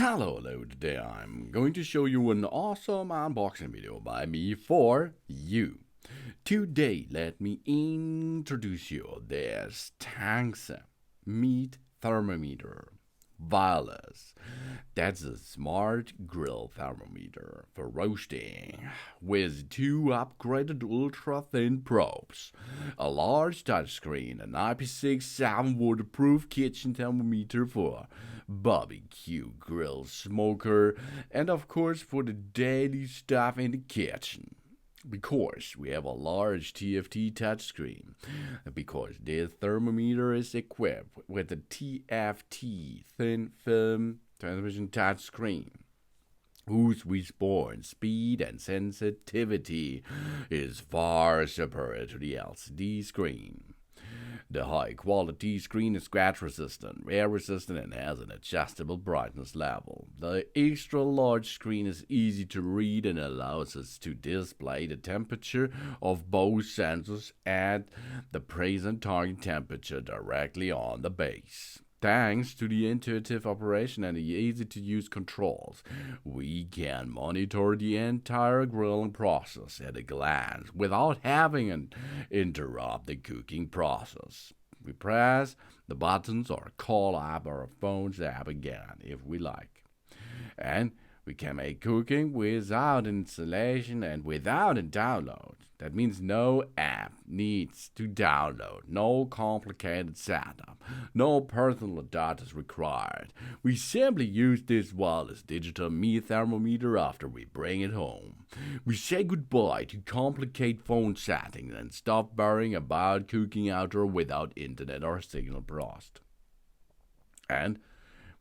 Hello, today I'm going to show you an awesome unboxing video by me for you. Today, let me introduce you this Tanks meat thermometer. Wireless. That's a smart grill thermometer for roasting with two upgraded ultra thin probes, a large touchscreen, an IP67 waterproof kitchen thermometer for barbecue grill smoker, and of course for the daily stuff in the kitchen. Because we have a large TFT touchscreen, because this thermometer is equipped with a TFT thin film television touchscreen, whose response speed and sensitivity is far superior to the LCD screen. The high-quality screen is scratch-resistant, wear-resistant, and has an adjustable brightness level. The extra-large screen is easy to read and allows us to display the temperature of both sensors and the present target temperature directly on the base. Thanks to the intuitive operation and the easy-to-use controls, we can monitor the entire grilling process at a glance without having to interrupt the cooking process. We press the buttons or call up our phone's app again if we like. And we can make cooking without installation and without a download. That means no app needs to download, no complicated setup, no personal data is required. We simply use this wireless digital meat thermometer after we bring it home. We say goodbye to complicated phone settings and stop worrying about cooking outdoor without internet or signal burst. And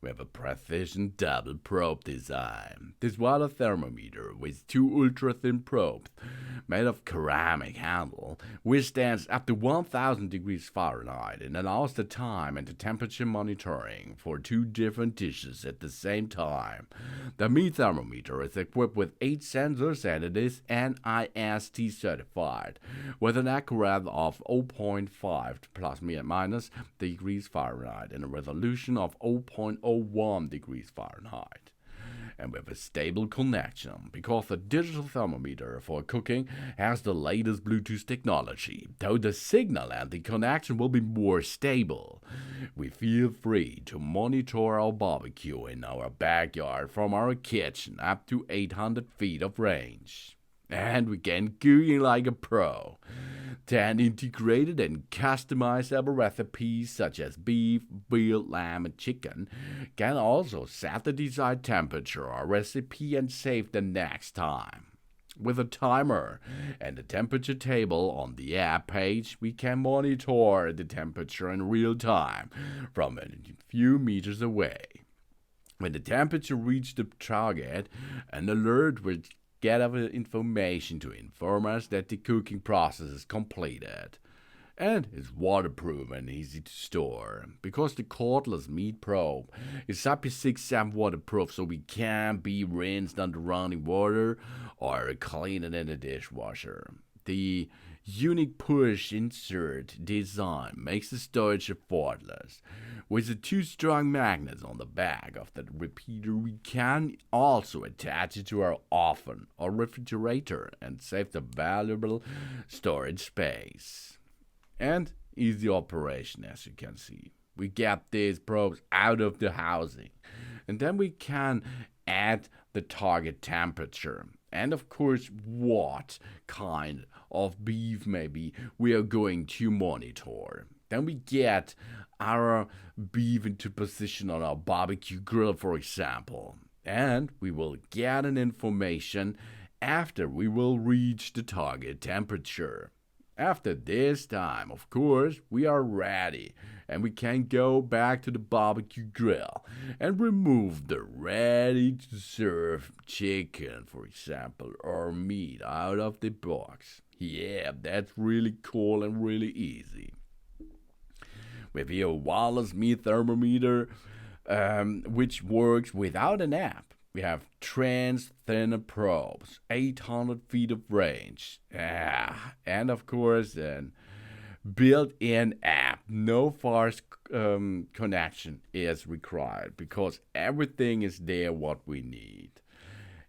we have a precision double probe design. This wireless thermometer with two ultra-thin probes made of ceramic handle withstands up to 1000 degrees Fahrenheit and allows the time and the temperature monitoring for two different dishes at the same time. The meat thermometer is equipped with 8 sensors and it is NIST certified with an accuracy of 0.5 plus minus degrees Fahrenheit and a resolution of 0.01 degrees Fahrenheit. And with a stable connection, because the digital thermometer for cooking has the latest Bluetooth technology, though the signal and the connection will be more stable. We feel free to monitor our barbecue in our backyard from our kitchen up to 800 feet of range. And we can cooking like a pro. 10 integrated and customizable recipes such as beef, veal, lamb, and chicken can also set the desired temperature or recipe and save the next time. With a timer and a temperature table on the app page, we can monitor the temperature in real time from a few meters away. When the temperature reaches the target, an alert will get our information to inform us that the cooking process is completed. And it's waterproof and easy to store, because the cordless meat probe is IP67 waterproof, so we can be rinsed under running water or clean it in a dishwasher. The unique push insert design makes the storage effortless. With the 2 strong magnets on the back of the repeater, we can also attach it to our oven or refrigerator and save the valuable storage space. And easy operation, as you can see. We get these probes out of the housing, and then we can add the target temperature. And of course, what kind of beef maybe we are going to monitor. Then we get our beef into position on our barbecue grill, for example. And we will get an information after we will reach the target temperature. After this time, of course, we are ready and we can go back to the barbecue grill and remove the ready-to-serve chicken, for example, or meat out of the box. Yeah, that's really cool and really easy. With your wireless meat thermometer, which works without an app, we have trans thinner probes, 800 feet of range. And of course, then built-in app. No fast connection is required because everything is there what we need.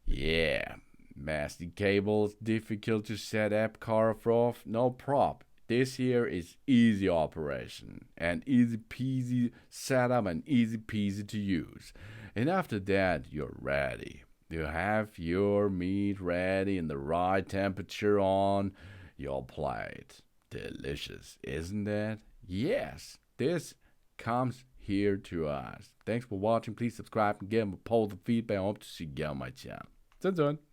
Yeah, massive cables, difficult to set up, carve off, no prob. This here is easy operation and easy peasy setup and easy peasy to use. And after that, you're ready. You have your meat ready in the right temperature on your plate. Delicious, isn't it? Yes, this comes here to us. Thanks for watching. Please subscribe and give a positive feedback. I hope to see you on my channel. 真真。